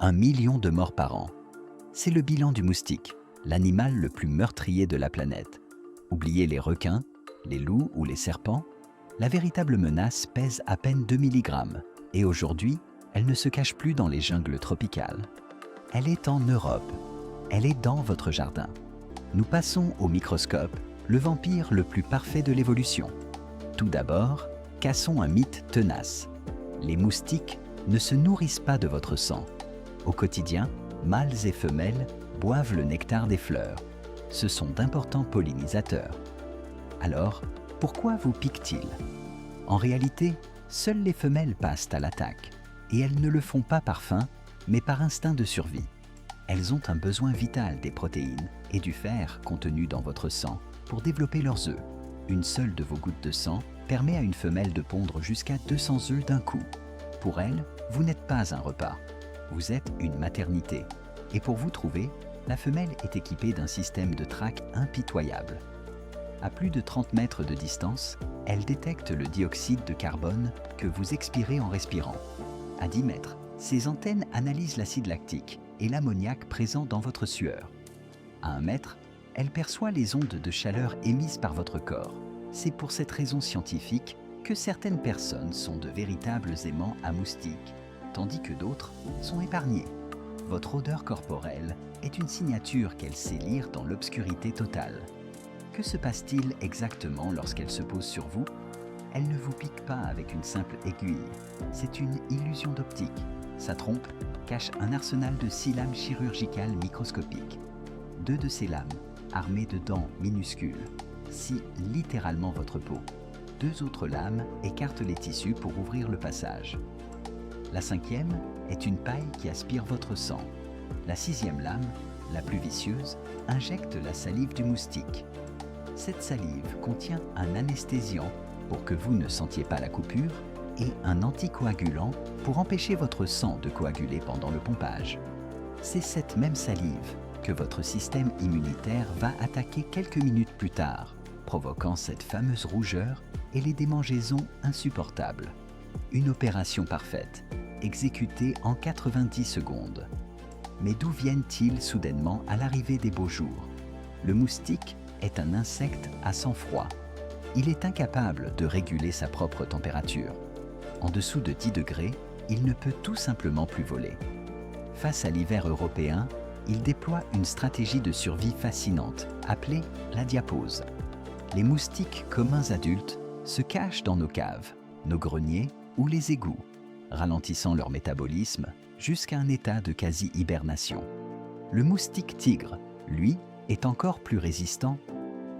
1 million de morts par an. C'est le bilan du moustique, l'animal le plus meurtrier de la planète. Oubliez les requins, les loups ou les serpents, la véritable menace pèse à peine 2 mg. Et aujourd'hui, elle ne se cache plus dans les jungles tropicales. Elle est en Europe. Elle est dans votre jardin. Nous passons au microscope, le vampire le plus parfait de l'évolution. Tout d'abord, cassons un mythe tenace. Les moustiques ne se nourrissent pas de votre sang. Au quotidien, mâles et femelles boivent le nectar des fleurs. Ce sont d'importants pollinisateurs. Alors, pourquoi vous piquent-ils? En réalité, seules les femelles passent à l'attaque. Et elles ne le font pas par faim, mais par instinct de survie. Elles ont un besoin vital des protéines et du fer contenu dans votre sang pour développer leurs œufs. Une seule de vos gouttes de sang permet à une femelle de pondre jusqu'à 200 œufs d'un coup. Pour elle, vous n'êtes pas un repas. Vous êtes une maternité. Et pour vous trouver, la femelle est équipée d'un système de traque impitoyable. À plus de 30 mètres de distance, elle détecte le dioxyde de carbone que vous expirez en respirant. À 10 mètres, ses antennes analysent l'acide lactique et l'ammoniac présent dans votre sueur. À 1 mètre, elle perçoit les ondes de chaleur émises par votre corps. C'est pour cette raison scientifique que certaines personnes sont de véritables aimants à moustiques, tandis que d'autres sont épargnés. Votre odeur corporelle est une signature qu'elle sait lire dans l'obscurité totale. Que se passe-t-il exactement lorsqu'elle se pose sur vous? Elle ne vous pique pas avec une simple aiguille. C'est une illusion d'optique. Sa trompe cache un arsenal de 6 lames chirurgicales microscopiques. 2 de ces lames, armées de dents minuscules, scient littéralement votre peau. 2 autres lames écartent les tissus pour ouvrir le passage. La 5e est une paille qui aspire votre sang. La 6e lame, la plus vicieuse, injecte la salive du moustique. Cette salive contient un anesthésiant pour que vous ne sentiez pas la coupure et un anticoagulant pour empêcher votre sang de coaguler pendant le pompage. C'est cette même salive que votre système immunitaire va attaquer quelques minutes plus tard, provoquant cette fameuse rougeur et les démangeaisons insupportables. Une opération parfaite, exécutée en 90 secondes. Mais d'où viennent-ils soudainement à l'arrivée des beaux jours? Le moustique est un insecte à sang froid. Il est incapable de réguler sa propre température. En dessous de 10 degrés, il ne peut tout simplement plus voler. Face à l'hiver européen, il déploie une stratégie de survie fascinante, appelée la diapause. Les moustiques communs adultes se cachent dans nos caves, nos greniers ou les égouts, ralentissant leur métabolisme jusqu'à un état de quasi-hibernation. Le moustique tigre, lui, est encore plus résistant.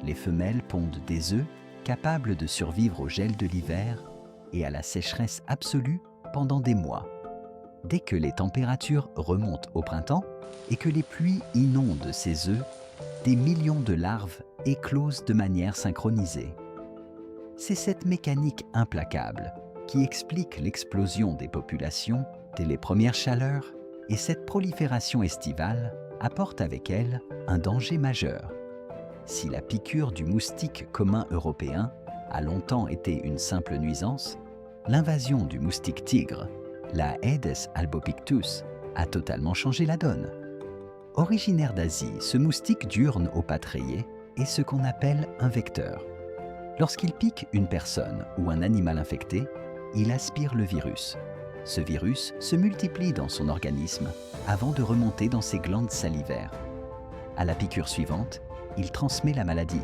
Les femelles pondent des œufs capables de survivre au gel de l'hiver et à la sécheresse absolue pendant des mois. Dès que les températures remontent au printemps et que les pluies inondent ces œufs, des millions de larves éclosent de manière synchronisée. C'est cette mécanique implacable qui explique l'explosion des populations dès les premières chaleurs, et cette prolifération estivale apporte avec elle un danger majeur. Si la piqûre du moustique commun européen a longtemps été une simple nuisance, l'invasion du moustique tigre, la Aedes albopictus, a totalement changé la donne. Originaire d'Asie, ce moustique diurne aux pattes rayées est ce qu'on appelle un vecteur. Lorsqu'il pique une personne ou un animal infecté, il aspire le virus. Ce virus se multiplie dans son organisme avant de remonter dans ses glandes salivaires. À la piqûre suivante, il transmet la maladie.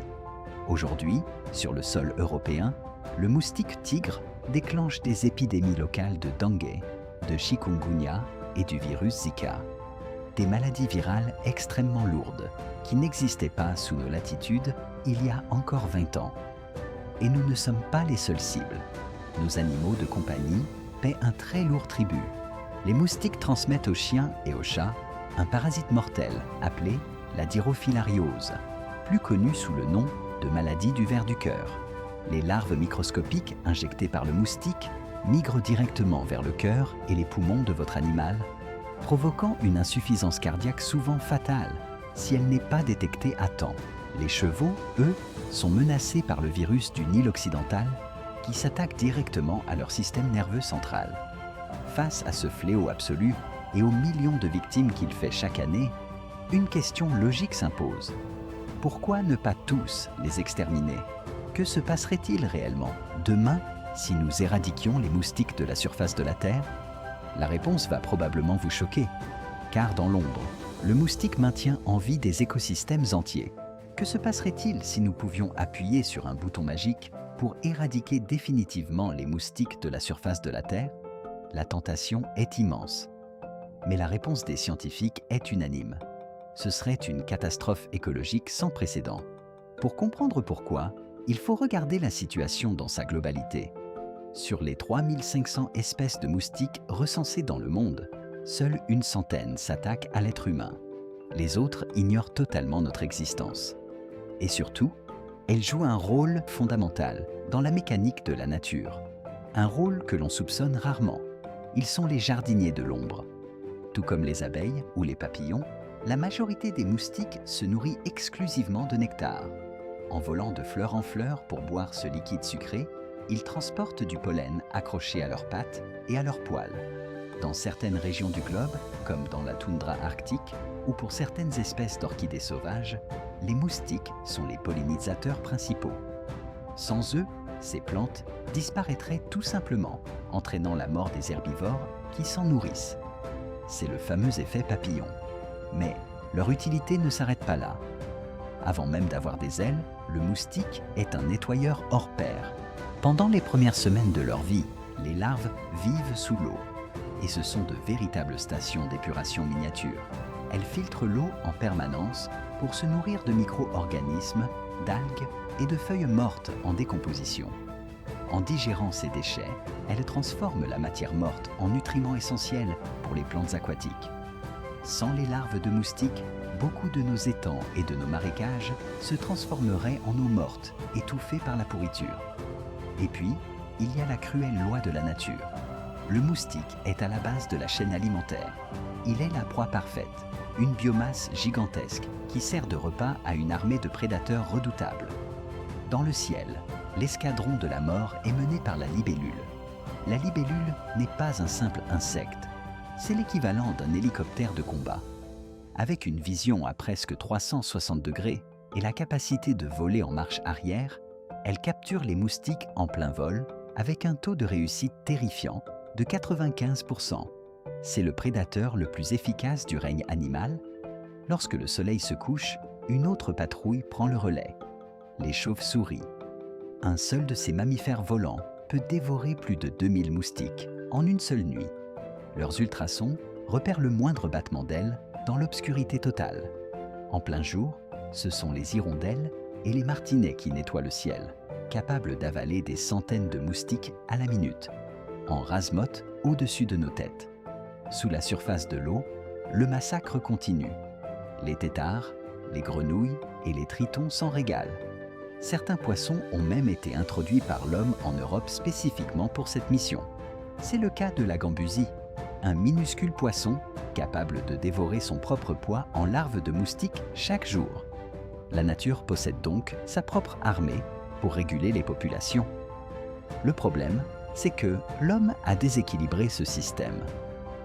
Aujourd'hui, sur le sol européen, le moustique tigre déclenche des épidémies locales de dengue, de chikungunya et du virus Zika. Des maladies virales extrêmement lourdes qui n'existaient pas sous nos latitudes il y a encore 20 ans. Et nous ne sommes pas les seules cibles. Nos animaux de compagnie paient un très lourd tribut. Les moustiques transmettent aux chiens et aux chats un parasite mortel appelé la dirofilariose, plus connu sous le nom de maladie du ver du cœur. Les larves microscopiques injectées par le moustique migrent directement vers le cœur et les poumons de votre animal, provoquant une insuffisance cardiaque souvent fatale si elle n'est pas détectée à temps. Les chevaux, eux, sont menacés par le virus du Nil occidental qui s'attaque directement à leur système nerveux central. Face à ce fléau absolu, et aux millions de victimes qu'il fait chaque année, une question logique s'impose. Pourquoi ne pas tous les exterminer? Que se passerait-il réellement demain si nous éradiquions les moustiques de la surface de la Terre? La réponse va probablement vous choquer, car dans l'ombre, le moustique maintient en vie des écosystèmes entiers. Que se passerait-il si nous pouvions appuyer sur un bouton magique pour éradiquer définitivement les moustiques de la surface de la Terre? La tentation est immense. Mais la réponse des scientifiques est unanime. Ce serait une catastrophe écologique sans précédent. Pour comprendre pourquoi, il faut regarder la situation dans sa globalité. Sur les 3500 espèces de moustiques recensées dans le monde, seule une centaine s'attaquent à l'être humain. Les autres ignorent totalement notre existence. Et surtout, elles jouent un rôle fondamental dans la mécanique de la nature. Un rôle que l'on soupçonne rarement. Ils sont les jardiniers de l'ombre. Tout comme les abeilles ou les papillons, la majorité des moustiques se nourrit exclusivement de nectar. En volant de fleur en fleur pour boire ce liquide sucré, ils transportent du pollen accroché à leurs pattes et à leurs poils. Dans certaines régions du globe, comme dans la toundra arctique ou pour certaines espèces d'orchidées sauvages, les moustiques sont les pollinisateurs principaux. Sans eux, ces plantes disparaîtraient tout simplement, entraînant la mort des herbivores qui s'en nourrissent. C'est le fameux effet papillon. Mais leur utilité ne s'arrête pas là. Avant même d'avoir des ailes, le moustique est un nettoyeur hors pair. Pendant les premières semaines de leur vie, les larves vivent sous l'eau. Et ce sont de véritables stations d'épuration miniatures. Elles filtrent l'eau en permanence pour se nourrir de micro-organismes, d'algues et de feuilles mortes en décomposition. En digérant ces déchets, elles transforment la matière morte en nutriments essentiels pour les plantes aquatiques. Sans les larves de moustiques, beaucoup de nos étangs et de nos marécages se transformeraient en eau morte, étouffées par la pourriture. Et puis, il y a la cruelle loi de la nature. Le moustique est à la base de la chaîne alimentaire. Il est la proie parfaite, une biomasse gigantesque qui sert de repas à une armée de prédateurs redoutables. Dans le ciel, l'escadron de la mort est mené par la libellule. La libellule n'est pas un simple insecte, c'est l'équivalent d'un hélicoptère de combat. Avec une vision à presque 360 degrés et la capacité de voler en marche arrière, elle capture les moustiques en plein vol avec un taux de réussite terrifiant de 95%. C'est le prédateur le plus efficace du règne animal. Lorsque le soleil se couche, une autre patrouille prend le relais. Les chauves-souris. Un seul de ces mammifères volants peut dévorer plus de 2000 moustiques en une seule nuit. Leurs ultrasons repèrent le moindre battement d'ailes dans l'obscurité totale. En plein jour, ce sont les hirondelles et les martinets qui nettoient le ciel, capables d'avaler des centaines de moustiques à la minute, en rase-motte au-dessus de nos têtes. Sous la surface de l'eau, le massacre continue. Les têtards, les grenouilles et les tritons s'en régalent. Certains poissons ont même été introduits par l'homme en Europe spécifiquement pour cette mission. C'est le cas de la gambusie, un minuscule poisson capable de dévorer son propre poids en larves de moustiques chaque jour. La nature possède donc sa propre armée pour réguler les populations. Le problème, c'est que l'homme a déséquilibré ce système.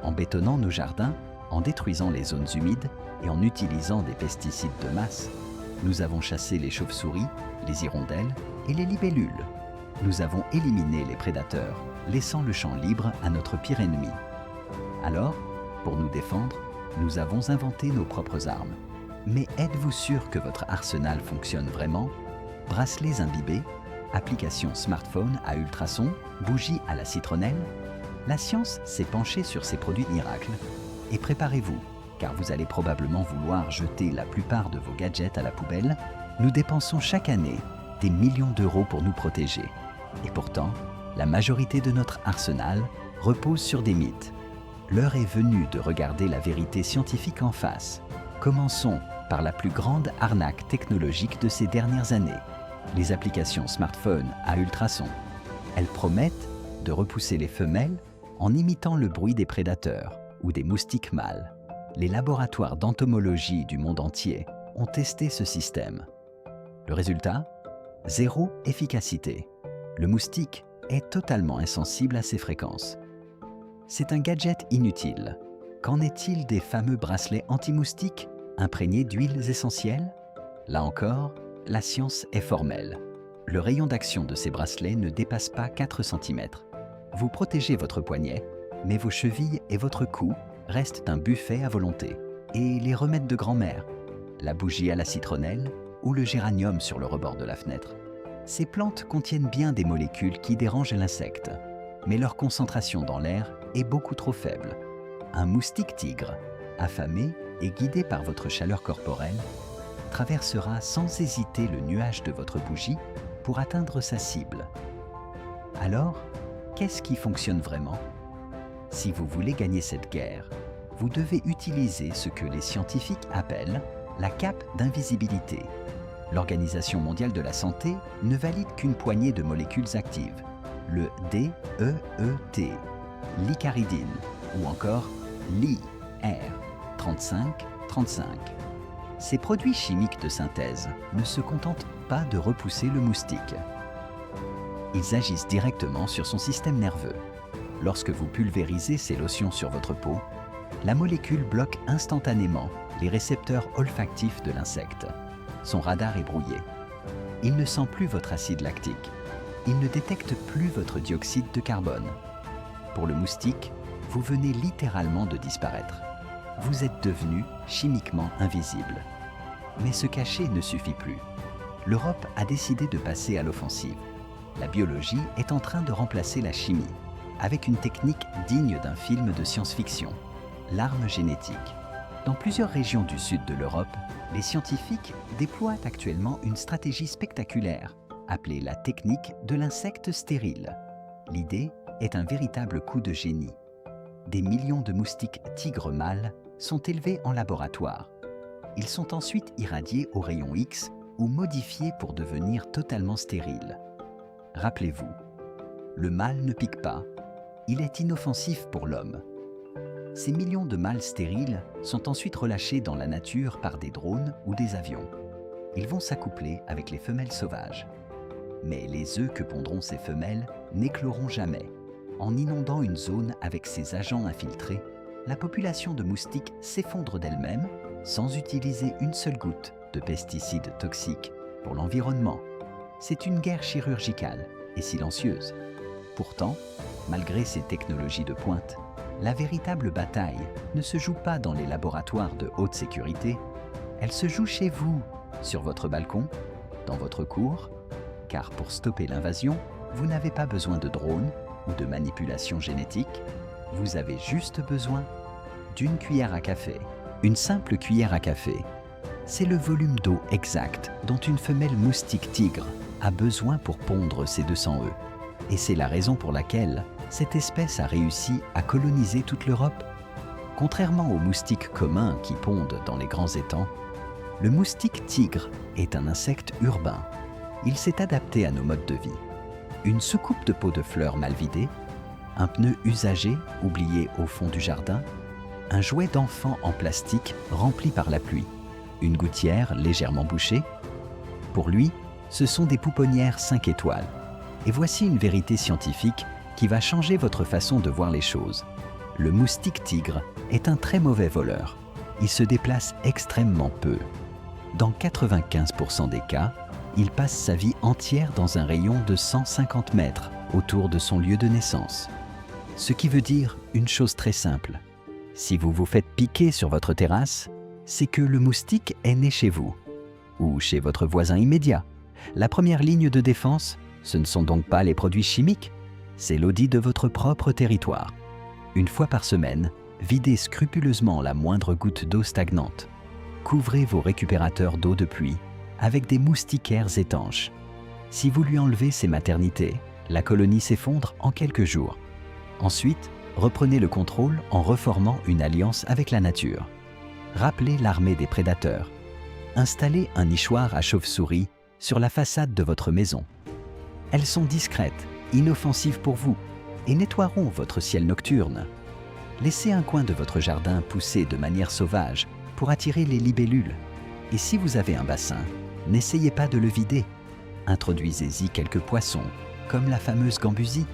En bétonnant nos jardins, en détruisant les zones humides et en utilisant des pesticides de masse, nous avons chassé les chauves-souris, les hirondelles et les libellules. Nous avons éliminé les prédateurs, laissant le champ libre à notre pire ennemi. Alors, pour nous défendre, nous avons inventé nos propres armes. Mais êtes-vous sûr que votre arsenal fonctionne vraiment? Bracelets imbibés, applications smartphone à ultrasons, bougies à la citronnelle? La science s'est penchée sur ces produits miracles. Et préparez-vous, car vous allez probablement vouloir jeter la plupart de vos gadgets à la poubelle. Nous dépensons chaque année des millions d'euros pour nous protéger. Et pourtant, la majorité de notre arsenal repose sur des mythes. L'heure est venue de regarder la vérité scientifique en face. Commençons par la plus grande arnaque technologique de ces dernières années, les applications smartphone à ultrasons. Elles promettent de repousser les femelles en imitant le bruit des prédateurs ou des moustiques mâles. Les laboratoires d'entomologie du monde entier ont testé ce système. Le résultat? Zéro efficacité. Le moustique est totalement insensible à ces fréquences. C'est un gadget inutile. Qu'en est-il des fameux bracelets anti-moustiques imprégnés d'huiles essentielles? Là encore, la science est formelle. Le rayon d'action de ces bracelets ne dépasse pas 4 cm. Vous protégez votre poignet, mais vos chevilles et votre cou restent un buffet à volonté. Et les remèdes de grand-mère, la bougie à la citronnelle ou le géranium sur le rebord de la fenêtre. Ces plantes contiennent bien des molécules qui dérangent l'insecte, mais leur concentration dans l'air est beaucoup trop faible. Un moustique tigre, affamé et guidé par votre chaleur corporelle, traversera sans hésiter le nuage de votre bougie pour atteindre sa cible. Alors, qu'est-ce qui fonctionne vraiment? Si vous voulez gagner cette guerre, vous devez utiliser ce que les scientifiques appellent la cape d'invisibilité. L'Organisation mondiale de la santé ne valide qu'une poignée de molécules actives, le DEET, l'icaridine ou encore l'IR3535. Ces produits chimiques de synthèse ne se contentent pas de repousser le moustique. Ils agissent directement sur son système nerveux. Lorsque vous pulvérisez ces lotions sur votre peau, la molécule bloque instantanément les récepteurs olfactifs de l'insecte. Son radar est brouillé. Il ne sent plus votre acide lactique. Il ne détecte plus votre dioxyde de carbone. Pour le moustique, vous venez littéralement de disparaître. Vous êtes devenu chimiquement invisible. Mais se cacher ne suffit plus. L'Europe a décidé de passer à l'offensive. La biologie est en train de remplacer la chimie, avec une technique digne d'un film de science-fiction, l'arme génétique. Dans plusieurs régions du sud de l'Europe, les scientifiques déploient actuellement une stratégie spectaculaire, appelée la technique de l'insecte stérile. L'idée est un véritable coup de génie. Des millions de moustiques tigres mâles sont élevés en laboratoire. Ils sont ensuite irradiés au rayon X ou modifiés pour devenir totalement stériles. Rappelez-vous, le mâle ne pique pas, il est inoffensif pour l'homme. Ces millions de mâles stériles sont ensuite relâchés dans la nature par des drones ou des avions. Ils vont s'accoupler avec les femelles sauvages. Mais les œufs que pondront ces femelles n'écloront jamais. En inondant une zone avec ces agents infiltrés, la population de moustiques s'effondre d'elle-même sans utiliser une seule goutte de pesticides toxiques pour l'environnement. C'est une guerre chirurgicale et silencieuse. Pourtant, malgré ces technologies de pointe, la véritable bataille ne se joue pas dans les laboratoires de haute sécurité, elle se joue chez vous, sur votre balcon, dans votre cour, car pour stopper l'invasion, vous n'avez pas besoin de drones ou de manipulation génétique, vous avez juste besoin d'une cuillère à café. Une simple cuillère à café, c'est le volume d'eau exact dont une femelle moustique tigre a besoin pour pondre ses 200 œufs. Et c'est la raison pour laquelle cette espèce a réussi à coloniser toute l'Europe. Contrairement aux moustiques communs qui pondent dans les grands étangs, le moustique tigre est un insecte urbain. Il s'est adapté à nos modes de vie. Une soucoupe de pot de fleurs mal vidée, un pneu usagé oublié au fond du jardin, un jouet d'enfant en plastique rempli par la pluie, une gouttière légèrement bouchée. Pour lui, ce sont des pouponnières 5 étoiles. Et voici une vérité scientifique qui va changer votre façon de voir les choses. Le moustique tigre est un très mauvais voleur. Il se déplace extrêmement peu. Dans 95% des cas, il passe sa vie entière dans un rayon de 150 mètres autour de son lieu de naissance. Ce qui veut dire une chose très simple. Si vous vous faites piquer sur votre terrasse, c'est que le moustique est né chez vous ou chez votre voisin immédiat. La première ligne de défense, ce ne sont donc pas les produits chimiques, c'est l'audit de votre propre territoire. Une fois par semaine, videz scrupuleusement la moindre goutte d'eau stagnante. Couvrez vos récupérateurs d'eau de pluie avec des moustiquaires étanches. Si vous lui enlevez ses maternités, la colonie s'effondre en quelques jours. Ensuite, reprenez le contrôle en reformant une alliance avec la nature. Rappelez l'armée des prédateurs. Installez un nichoir à chauve-souris sur la façade de votre maison. Elles sont discrètes, inoffensives pour vous et nettoieront votre ciel nocturne. Laissez un coin de votre jardin pousser de manière sauvage pour attirer les libellules. Et si vous avez un bassin, n'essayez pas de le vider. Introduisez-y quelques poissons, comme la fameuse gambusie.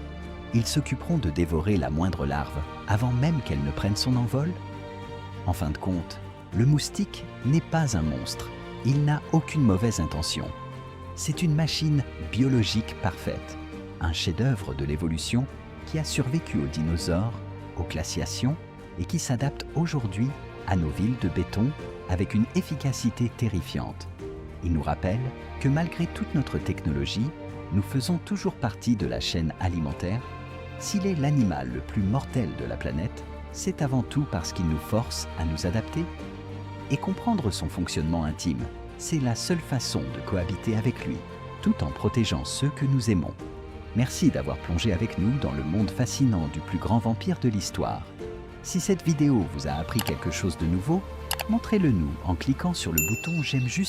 Ils s'occuperont de dévorer la moindre larve avant même qu'elle ne prenne son envol En fin de compte, le moustique n'est pas un monstre. Il n'a aucune mauvaise intention. C'est une machine biologique parfaite, un chef-d'œuvre de l'évolution qui a survécu aux dinosaures, aux glaciations et qui s'adapte aujourd'hui à nos villes de béton avec une efficacité terrifiante. Il nous rappelle que malgré toute notre technologie, nous faisons toujours partie de la chaîne alimentaire. S'il est l'animal le plus mortel de la planète, c'est avant tout parce qu'il nous force à nous adapter. Et comprendre son fonctionnement intime, c'est la seule façon de cohabiter avec lui, tout en protégeant ceux que nous aimons. Merci d'avoir plongé avec nous dans le monde fascinant du plus grand vampire de l'histoire. Si cette vidéo vous a appris quelque chose de nouveau, montrez-le nous en cliquant sur le bouton « J'aime juste »